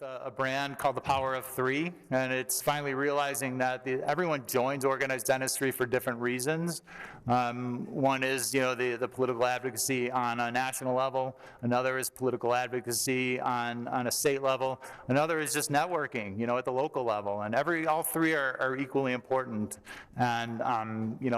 with a brand called the Power of Three, and it's finally realizing that everyone joins organized dentistry for different reasons. One is, the political advocacy on a national level. Another is political advocacy on a state level. Another is just networking, at the local level. And all three are equally important. And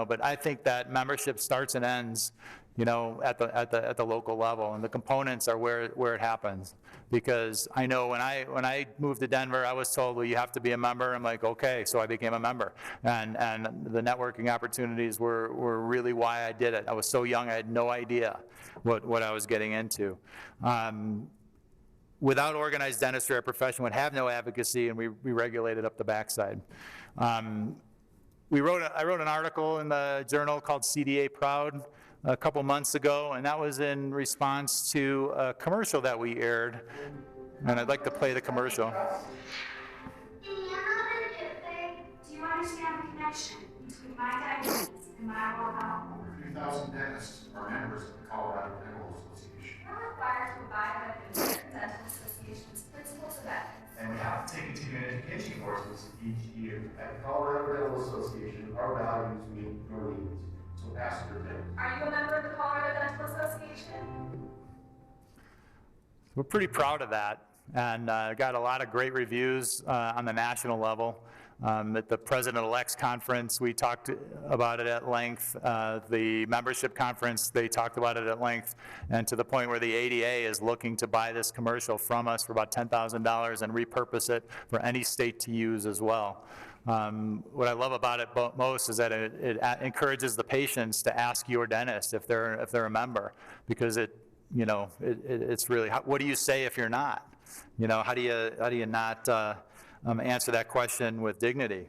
but I think that membership starts and ends at the local level, and the components are where it happens. Because I know when I moved to Denver, I was told, well, you have to be a member. I'm like, okay, so I became a member, and the networking opportunities were really why I did it. I was so young, I had no idea what I was getting into. Without organized dentistry, our profession would have no advocacy, and we regulated up the backside. I wrote an article in the journal called CDA Proud a couple months ago, and that was in response to a commercial that we aired, and I'd like to play the commercial. In the other thing, do you understand the connection between my diabetes and my oral health? Over 3,000 dentists are members of the Colorado Dental Association. We're required to abide by the Dental Association's principles of ethics. And we have to take continuing education courses each year. At the Colorado Dental Association, our values meet your needs. So ask your dentist. Are you a member of the Colorado Dental Association? We're pretty proud of that, and got a lot of great reviews on the national level. At the President-elect's conference, we talked about it at length. The membership conference, they talked about it at length, and to the point where the ADA is looking to buy this commercial from us for about $10,000 and repurpose it for any state to use as well. What I love about it most is that it encourages the patients to ask your dentist if they're a member, because it's really, what do you say if you're not? How do you not answer that question with dignity?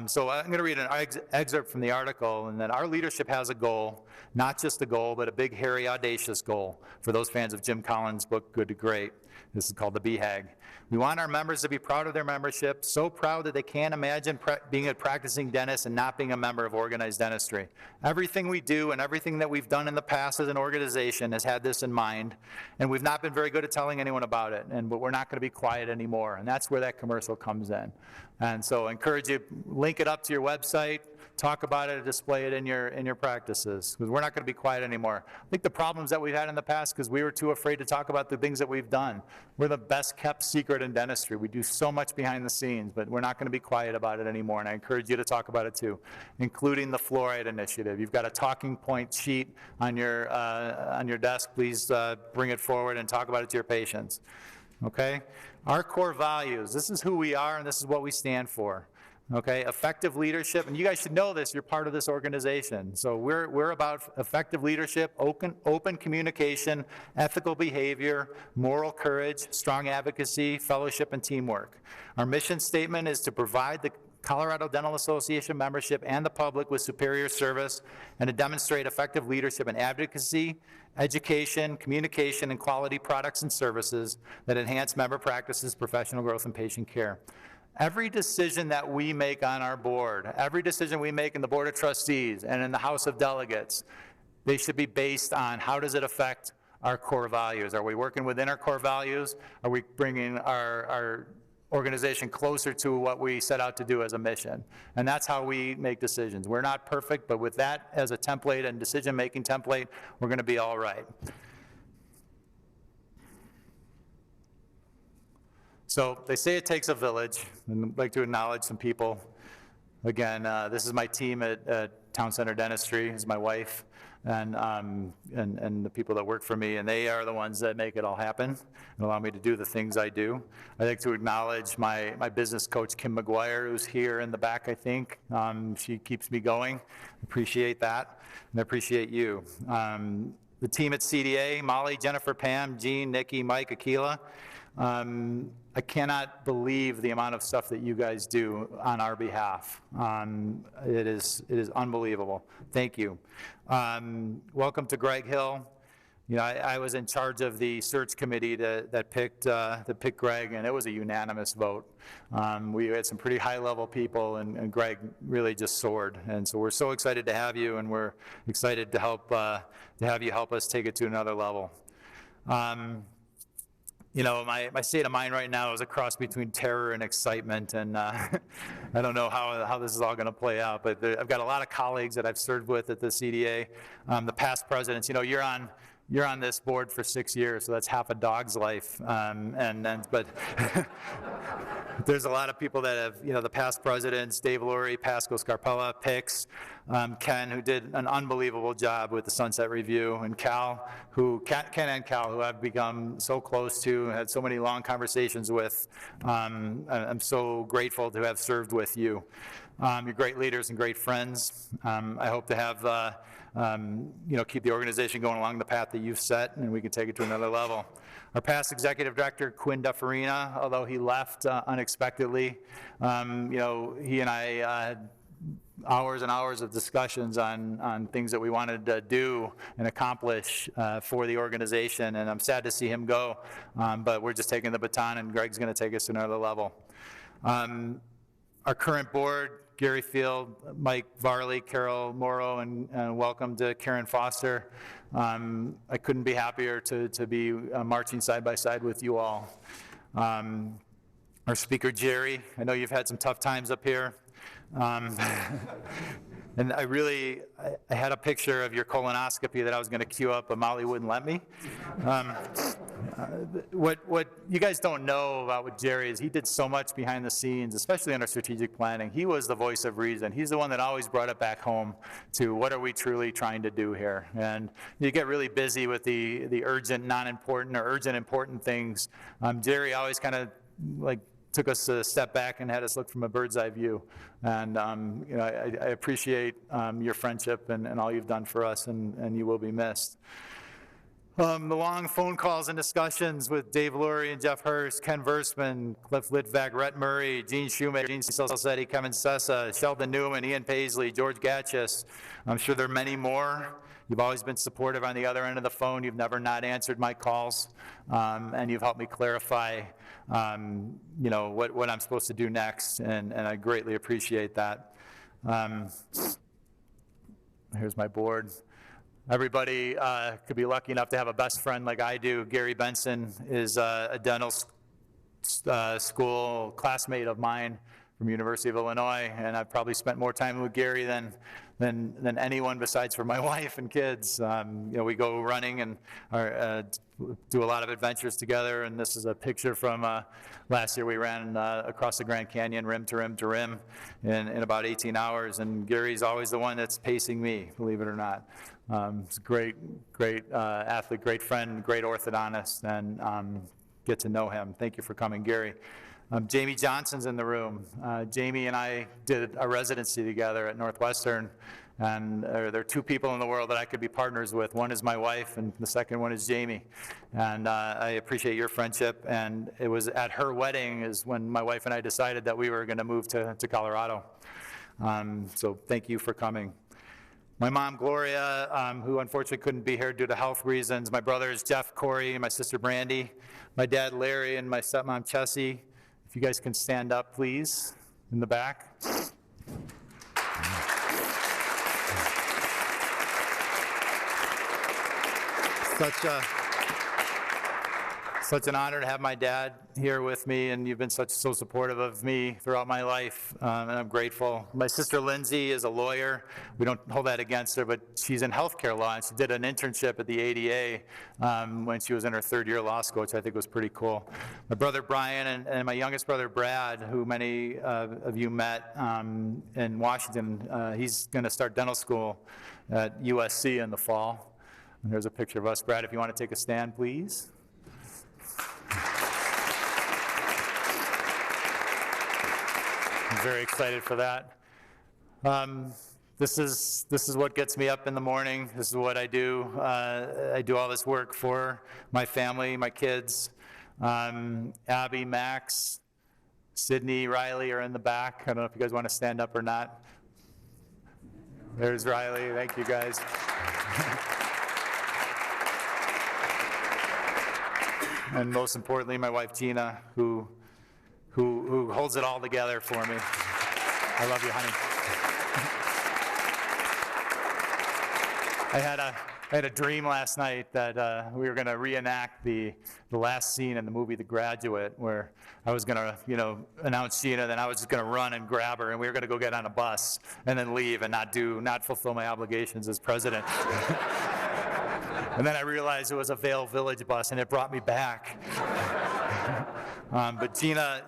So I'm going to read an excerpt from the article, and that our leadership has a goal, not just a goal, but a big, hairy, audacious goal. For those fans of Jim Collins' book, Good to Great, this is called the BHAG. We want our members to be proud of their membership, so proud that they can't imagine being a practicing dentist and not being a member of organized dentistry. Everything we do and everything that we've done in the past as an organization has had this in mind, and we've not been very good at telling anyone about it, but we're not going to be quiet anymore, and that's where that commercial comes in. And so I encourage you, link it up to your website, talk about it, display it in your practices, because we're not going to be quiet anymore. I think the problems that we've had in the past, because we were too afraid to talk about the things that we've done. We're the best kept secret in dentistry. We do so much behind the scenes, but we're not going to be quiet about it anymore, and I encourage you to talk about it too, including the fluoride initiative. You've got a talking point sheet on your desk. Please bring it forward and talk about it to your patients. Okay? Our core values, this is who we are and this is what we stand for. Okay, effective leadership, and you guys should know this, you're part of this organization. So we're about effective leadership, open communication, ethical behavior, moral courage, strong advocacy, fellowship, and teamwork. Our mission statement is to provide the Colorado Dental Association membership and the public with superior service, and to demonstrate effective leadership and advocacy, education, communication, and quality products and services that enhance member practices, professional growth, and patient care. Every decision that we make on our board, every decision we make in the Board of Trustees and in the House of Delegates, they should be based on how does it affect our core values. Are we working within our core values? Are we bringing our organization closer to what we set out to do as a mission? And that's how we make decisions. We're not perfect, but with that as a template and decision-making template, we're going to be all right. So they say it takes a village, and I'd like to acknowledge some people. Again, this is my team at Town Center Dentistry. This is my wife and the people that work for me, and they are the ones that make it all happen and allow me to do the things I do. I'd like to acknowledge my business coach, Kim McGuire, who's here in the back, I think. She keeps me going. Appreciate that, and I appreciate you. The team at CDA, Molly, Jennifer, Pam, Jean, Nikki, Mike, Akila. I cannot believe the amount of stuff that you guys do on our behalf. It is unbelievable. Thank you. Welcome to Greg Hill. I was in charge of the search committee that picked Greg, and it was a unanimous vote. We had some pretty high-level people, and Greg really just soared. And so we're so excited to have you, and we're excited to have you help us take it to another level. you know, my state of mind right now is a cross between terror and excitement, and I don't know how this is all going to play out, but I've got a lot of colleagues that I've served with at the CDA, the past presidents. You know, you're on this board for 6 years, so that's half a dog's life, but there's a lot of people that have, you know, the past presidents, Dave Lurie, Pascal Scarpella, Pix, Ken, who did an unbelievable job with the Sunset Review, and Ken and Cal, who I've become so close to, had so many long conversations with. I'm so grateful to have served with you. You're great leaders and great friends. I hope to have, you know, keep the organization going along the path that you've set, and we can take it to another level. Our past executive director, Quinn Duffarina, although he left unexpectedly, you know, he and I had hours and hours of discussions on things that we wanted to do and accomplish for the organization, and I'm sad to see him go, but we're just taking the baton, and Greg's going to take us to another level. Our current board, Gary Field, Mike Varley, Carol Morrow, and welcome to Karen Foster. I couldn't be happier to be marching side by side with you all. Our speaker, Jerry, I know you've had some tough times up here. And I had a picture of your colonoscopy that I was going to queue up, but Molly wouldn't let me. What you guys don't know about with Jerry is he did so much behind the scenes, especially under strategic planning. He was the voice of reason. He's the one that always brought it back home to what are we truly trying to do here. And you get really busy with the urgent, non-important, or urgent, important things. Jerry always kind of like took us a step back and had us look from a bird's eye view. And you know, I appreciate your friendship and all you've done for us, and you will be missed. The long phone calls and discussions with Dave Lurie and Jeff Hurst, Ken Versman, Cliff Litvak, Rhett Murray, Gene Shoemaker, Gene Salcetti, Kevin Sessa, Sheldon Newman, Ian Paisley, George Gatchis. I'm sure there are many more. You've always been supportive on the other end of the phone. You've never not answered my calls, and you've helped me clarify you know, what I'm supposed to do next, and I greatly appreciate that. Here's my board. Everybody could be lucky enough to have a best friend like I do. Gary Benson is a dental school classmate of mine from University of Illinois, and I've probably spent more time with Gary than anyone besides for my wife and kids. You know, we go running and do a lot of adventures together, and this is a picture from last year. We ran across the Grand Canyon, rim to rim to rim, in about 18 hours, and Gary's always the one that's pacing me, believe it or not. He's a great athlete, great friend, great orthodontist, and get to know him. Thank you for coming, Gary. Jamie Johnson's in the room. Jamie and I did a residency together at Northwestern, and there are two people in the world that I could be partners with. One is my wife, and the second one is Jamie. And I appreciate your friendship, and it was at her wedding is when my wife and I decided that we were going to move to Colorado. So thank you for coming. My mom, Gloria, who unfortunately couldn't be here due to health reasons. My brothers, Jeff, Corey, and my sister, Brandy. My dad, Larry, and my stepmom, Chessie. If you guys can stand up, please, in the back. Such an honor to have my dad here with me, and you've been so supportive of me throughout my life, and I'm grateful. My sister Lindsay is a lawyer. We don't hold that against her, but she's in healthcare law, and she did an internship at the ADA when she was in her third year of law school, which I think was pretty cool. My brother Brian and my youngest brother Brad, who many of you met in Washington, he's going to start dental school at USC in the fall. And here's a picture of us. Brad, if you want to take a stand, please. I'm very excited for that. This is what gets me up in the morning. This is what I do. I do all this work for my family, my kids. Abby, Max, Sydney, Riley are in the back. I don't know if you guys want to stand up or not. There's Riley. Thank you, guys. And most importantly, my wife Gina, who holds it all together for me. I love you, honey. had a dream last night that we were going to reenact the last scene in the movie The Graduate, where I was going to, announce Gina, then I was just going to run and grab her, and we were going to go get on a bus and then leave and not fulfill my obligations as president. And then I realized it was a Vale Village bus, and it brought me back. But Gina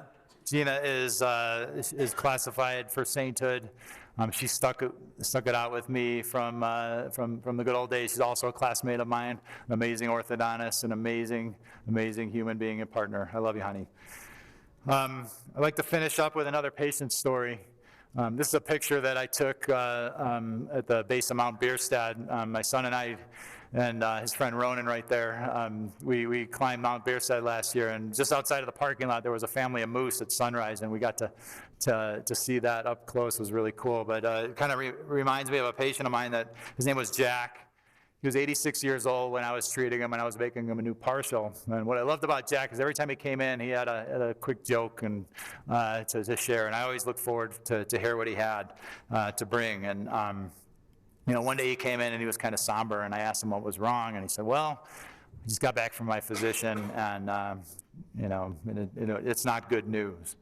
is classified for sainthood. She stuck it out with me from the good old days. She's also a classmate of mine, an amazing orthodontist, an amazing human being and partner. I love you, honey. I'd like to finish up with another patient story. This is a picture that I took at the base of Mount Bierstadt. My son and I, and his friend Ronan right there, we climbed Mount Bierstadt last year, and just outside of the parking lot there was a family of moose at sunrise, and we got to see that up close. It was really cool. But it kind of reminds me of a patient of mine that his name was Jack. He was 86 years old when I was treating him, and I was making him a new partial. And what I loved about Jack is every time he came in, he had a quick joke and to share, and I always looked forward to hear what he had to bring. And one day he came in and he was kind of somber, and I asked him what was wrong, and he said, well, I just got back from my physician, and it's not good news.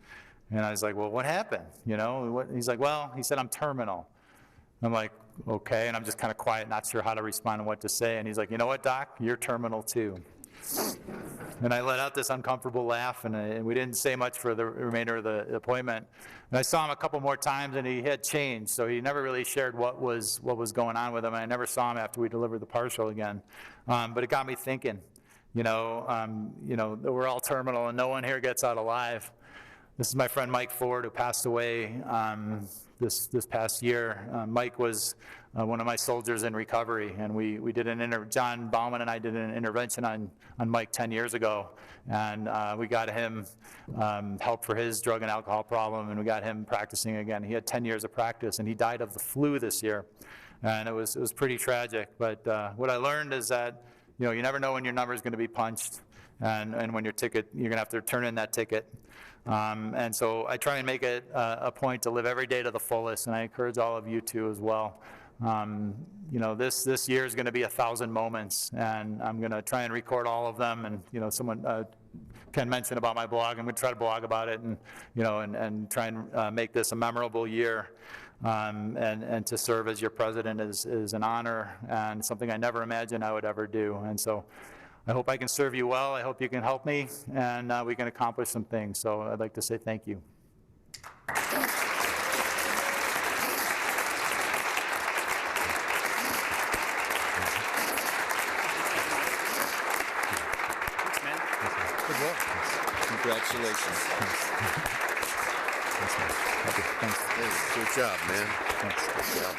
And I was like, well, what happened? He's like, well, he said, I'm terminal. I'm like, okay, and I'm just kind of quiet, not sure how to respond and what to say. And he's like, you know what, doc, you're terminal too. And I let out this uncomfortable laugh, and we didn't say much for the remainder of the appointment. And I saw him a couple more times, and he had changed, so he never really shared what was going on with him. And I never saw him after we delivered the partial again. But it got me thinking, we're all terminal, and no one here gets out alive. This is my friend Mike Ford, who passed away this past year. Mike was one of my soldiers in recovery, and we did John Bauman and I did an intervention on Mike 10 years ago, and we got him help for his drug and alcohol problem, and we got him practicing again. He had 10 years of practice, and he died of the flu this year, and it was pretty tragic. But what I learned is that you never know when your number is going to be punched, and when your ticket, you're going to have to turn in that ticket. And so I try and make it a point to live every day to the fullest, and I encourage all of you to as well. This year is going to be 1,000 moments, and I'm going to try and record all of them. And someone Ken mentioned about my blog. I'm going to try to blog about it, and and try and make this a memorable year. And to serve as your president is an honor and something I never imagined I would ever do. And so I hope I can serve you well. I hope you can help me, and we can accomplish some things. So I'd like to say thank you. Thanks, man. Good work. Congratulations. Thanks. Hey, good job, man. Thanks. Good job.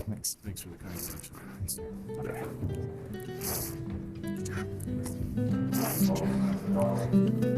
Thanks. Thanks for the kind introduction. Okay.